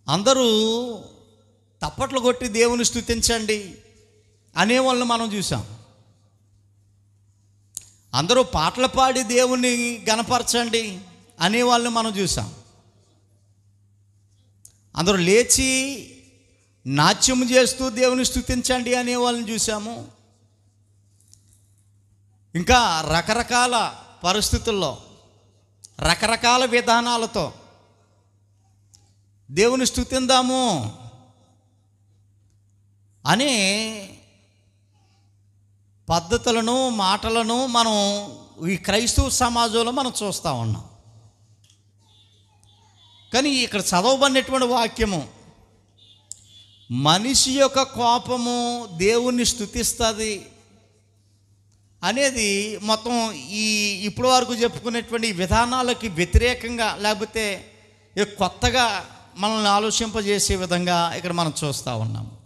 అందరూ తప్పట్లు కొట్టి దేవుని స్తుతించండి అనేవాళ్ళని మనం చూసాం. అందరూ పాటలు పాడి దేవుని గణపరచండి అనేవాళ్ళని మనం చూసాం. అందరూ లేచి నాట్యం చేస్తూ దేవుని స్తుతించండి అనేవాళ్ళని చూసాము. ఇంకా రకరకాల పరిస్థితుల్లో రకరకాల విధానాలతో దేవుని స్తుతిందాము అనే పద్ధతులను మాటలను మనం ఈ క్రైస్తవ సమాజంలో మనం చూస్తూ ఉన్నాం. కానీ ఇక్కడ చదవబడినటువంటి వాక్యము మనిషి యొక్క కోపము దేవుణ్ణి స్తుతిస్తుంది అనేది మొత్తం ఇప్పటి వరకు చెప్పుకునేటువంటి విధానాలకి వ్యతిరేకంగా, లేకపోతే కొత్తగా మనల్ని ఆలోచింపజేసే విధంగా ఇక్కడ మనం చూస్తూ ఉన్నాం.